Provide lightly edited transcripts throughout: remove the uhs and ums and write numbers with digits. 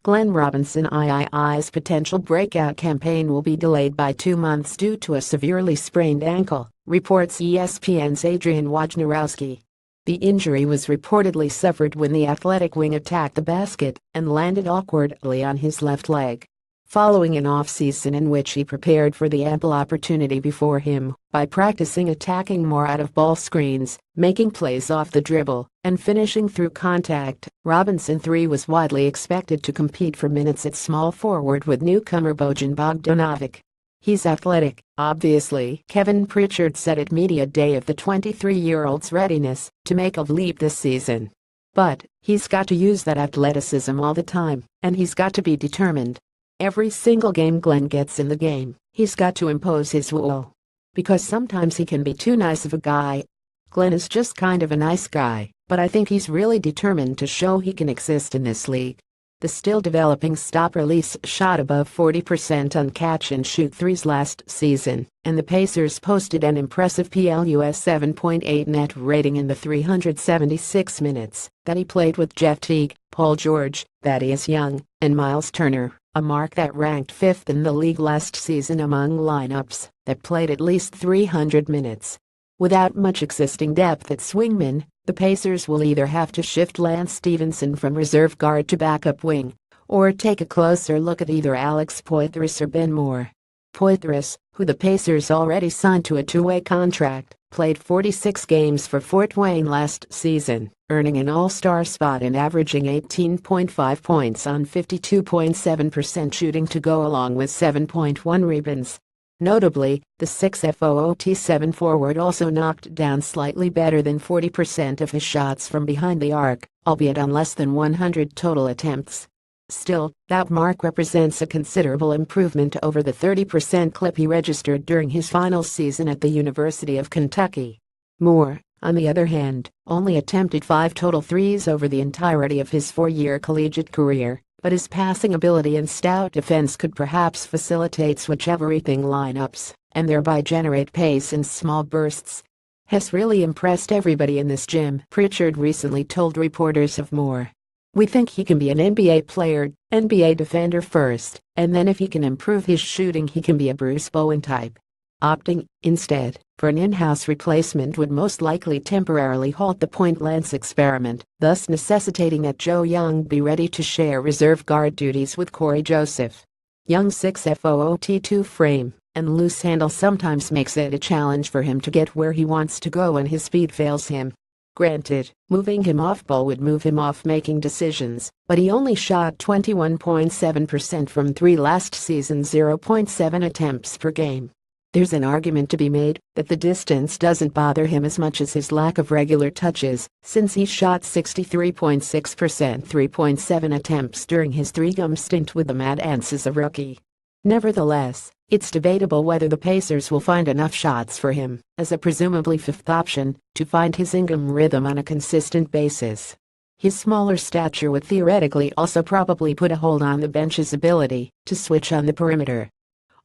Glenn Robinson's potential breakout campaign will be delayed by 2 months due to a severely sprained ankle, reports ESPN's Adrian Wojnarowski. The injury was reportedly suffered when the athletic wing attacked the basket and landed awkwardly on his left leg. Following an off-season in which he prepared for the ample opportunity before him by practicing attacking more out-of-ball screens, making plays off the dribble, and finishing through contact, Robinson III was widely expected to compete for minutes at small forward with newcomer Bojan Bogdanovic. "He's athletic, obviously," Kevin Pritchard said at Media Day of the 23-year-old's readiness to make a leap this season. "But he's got to use that athleticism all the time, and he's got to be determined. Every single game Glenn gets in the game, he's got to impose his will. Because sometimes he can be too nice of a guy. Glenn is just kind of a nice guy, but I think he's really determined to show he can exist in this league." The still-developing stop-release shot above 40% on catch-and-shoot threes last season, and the Pacers posted an impressive plus 7.8 net rating in the 376 minutes that he played with Jeff Teague, Paul George, Thaddeus Young, and Miles Turner, a mark that ranked 5th in the league last season among lineups that played at least 300 minutes. Without much existing depth at swingman, the Pacers will either have to shift Lance Stevenson from reserve guard to backup wing, or take a closer look at either Alex Poitras or Ben Moore. Poitras, who the Pacers already signed to a two-way contract, played 46 games for Fort Wayne last season, earning an all-star spot and averaging 18.5 points on 52.7% shooting to go along with 7.1 rebounds. Notably, the 6'7" forward also knocked down slightly better than 40% of his shots from behind the arc, albeit on less than 100 total attempts. Still, that mark represents a considerable improvement over the 30% clip he registered during his final season at the University of Kentucky. Moore, on the other hand, only attempted 5 total threes over the entirety of his 4-year collegiate career, but his passing ability and stout defense could perhaps facilitate switch-everything lineups and thereby generate pace in small bursts. "Has really impressed everybody in this gym," Pritchard recently told reporters of Moore. "We think he can be an NBA player, NBA defender first, and then if he can improve his shooting he can be a Bruce Bowen type. Opting, instead, for an in-house replacement would most likely temporarily halt the Point Lance experiment, thus necessitating that Joe Young be ready to share reserve guard duties with Corey Joseph. Young's 6'2" frame and loose handle sometimes makes it a challenge for him to get where he wants to go when his speed fails him. Granted, moving him off ball would move him off making decisions, but he only shot 21.7% from 3 last season, 0.7 attempts per game. There's an argument to be made that the distance doesn't bother him as much as his lack of regular touches, since he shot 63.6%, 3.7 attempts during his 3-game stint with the Mad Ants as a rookie. Nevertheless, it's debatable whether the Pacers will find enough shots for him, as a presumably 5th option, to find his in-game rhythm on a consistent basis. His smaller stature would theoretically also probably put a hold on the bench's ability to switch on the perimeter.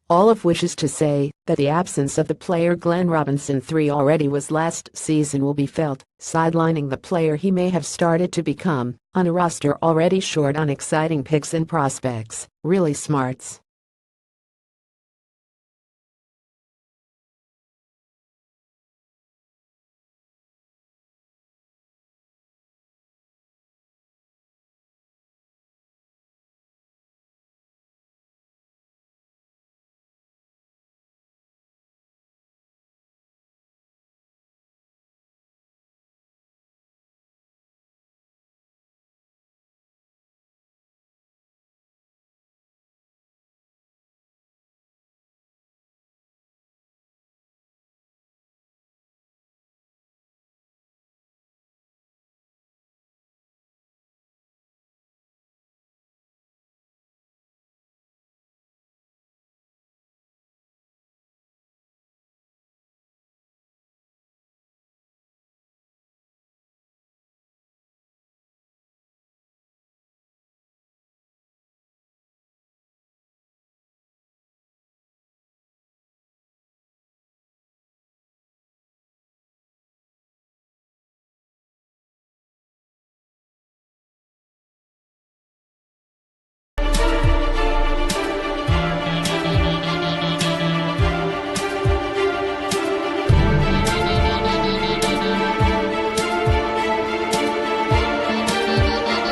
All of which is to say that the absence of the player Glenn Robinson III already was last season will be felt, sidelining the player he may have started to become, on a roster already short on exciting picks and prospects, really smarts.